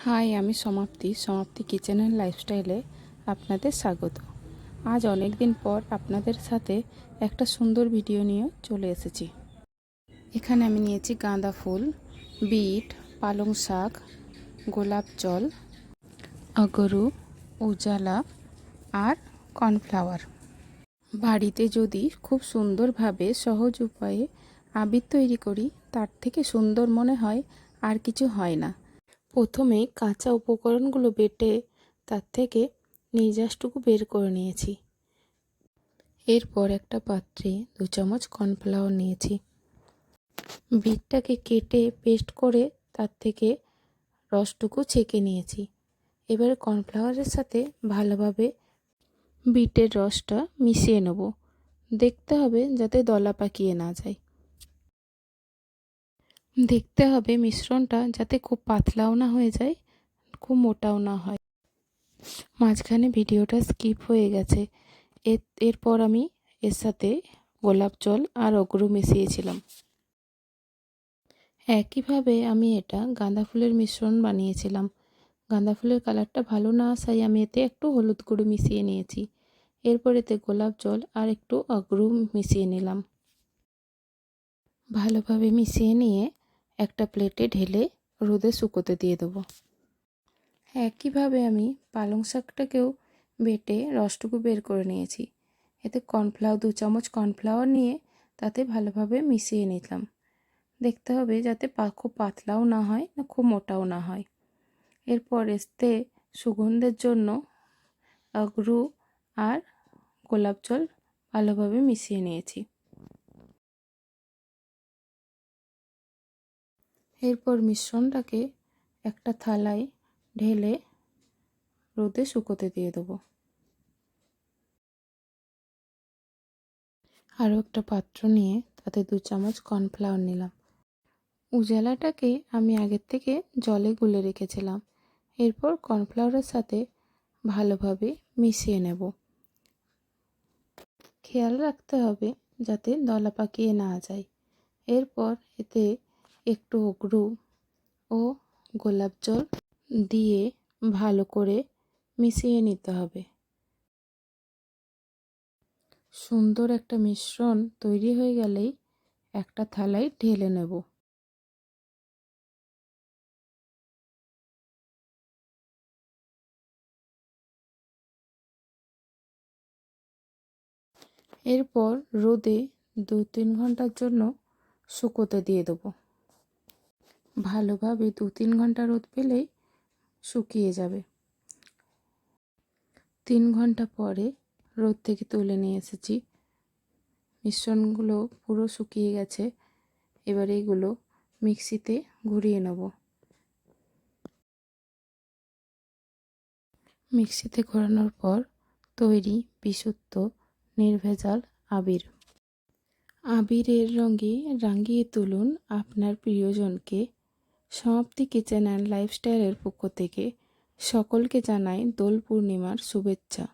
High, আমি সমাপ্তি kitchen and লাইফস্টাইলে আপনাদের স্বাগত। আজ অনেক দিন পর আপনাদের সাথে একটা সুন্দর ভিডিও নিয়ে চলে এসেছি। এখানে আমি নিয়েছি গাঁদা ফুল, বিট, পালং শাক, গোলাপ জল, আগরু, উজালা আর কর্নফ্লাওয়ার। বাড়িতে যদি খুব সুন্দরভাবে সহজ উপায়ে আবির তৈরি করি, তার থেকে সুন্দর মনে হয় আর কিছু হয় না। প্রথমে কাঁচা উপকরণগুলো বেটে তার থেকে নির্যাসটুকু বের করে নিয়েছি। এরপর একটা পাত্রে 2 চামচ কর্নফ্লাওয়ার নিয়েছি। বিটটাকে কেটে পেস্ট করে তার থেকে রসটুকু ছেঁকে নিয়েছি। এবারে কর্নফ্লাওয়ারের সাথে ভালোভাবে বিটের রসটা মিশিয়ে নেব। দেখতে হবে যাতে দলা পাকিয়ে না যায়। দেখতে হবে মিশ্রণটা যাতে খুব পাতলাও না হয়ে যায়, খুব মোটাও না হয়। মাঝখানে ভিডিওটা স্কিপ হয়ে গেছে। এরপর আমি এর সাথে গোলাপ জল আর অগরু মিশিয়েছিলাম। একইভাবে আমি এটা গাঁদা ফুলের মিশ্রণ বানিয়েছিলাম। গাঁদা ফুলের কালারটা ভালো না আসায় আমি এতে একটু হলুদ গুঁড়ো মিশিয়ে নিয়েছি। এরপর এতে গোলাপ জল আর একটু অগরু মিশিয়ে নিলাম। ভালোভাবে মিশিয়ে নিয়ে একটা প্লেটে ঢেলে রোদে শুকোতে দিয়ে দেবো। একইভাবে আমি পালং শাকটাকেও বেটে রসটুকু বের করে নিয়েছি। এতে 2 চামচ কর্নফ্লাওয়ার নিয়ে তাতে ভালোভাবে মিশিয়ে নিলাম। দেখতে হবে যাতে খুব পাতলাও না হয় না খুব মোটাও না হয়। এরপর এতে সুগন্ধের জন্য আগরু আর গোলাপ জল ভালোভাবে মিশিয়ে নিয়েছি। এরপর মিশ্রণটাকে একটা থালায় ঢেলে রোদে শুকোতে দিয়ে দেবো। আরও একটা পাত্র নিয়ে তাতে 2 চামচ কর্নফ্লাওয়ার নিলাম। উজালাটাকে আমি আগের থেকে জলে গুলে রেখেছিলাম। এরপর কর্নফ্লাওয়ারের সাথে ভালোভাবে মিশিয়ে নেব। খেয়াল রাখতে হবে যাতে দলা পাকিয়ে না যায়। এরপর এতে একটু অগরু ও গোলাপ জল দিয়ে ভালো করে মিশিয়ে নিতে হবে। সুন্দর একটা মিশ্রণ তৈরি হয়ে গেলেই একটা থালায় ঢেলে নেব। এরপর রোদে 2-3 ঘন্টার জন্য শুকোতে দিয়ে দেবো। ভালোভাবে 2-3 ঘন্টা রোদ পেলেই শুকিয়ে যাবে। 3 ঘন্টা পরে রোদ থেকে তুলে নিয়ে এসেছি। মিশ্রণগুলো পুরো শুকিয়ে গেছে। এবার এগুলো মিক্সিতে ঘুরিয়ে নেব। মিক্সিতে ঘোরানোর পর তৈরি বিশুদ্ধ নির্ভেজাল আবির। আবিরের রঙে রাঙিয়ে তুলুন আপনার প্রিয়জনকে। সমাপ্তি কিচেন অ্যান্ড লাইফস্টাইলের পক্ষ থেকে সকলকে জানাই দোল পূর্ণিমার শুভেচ্ছা।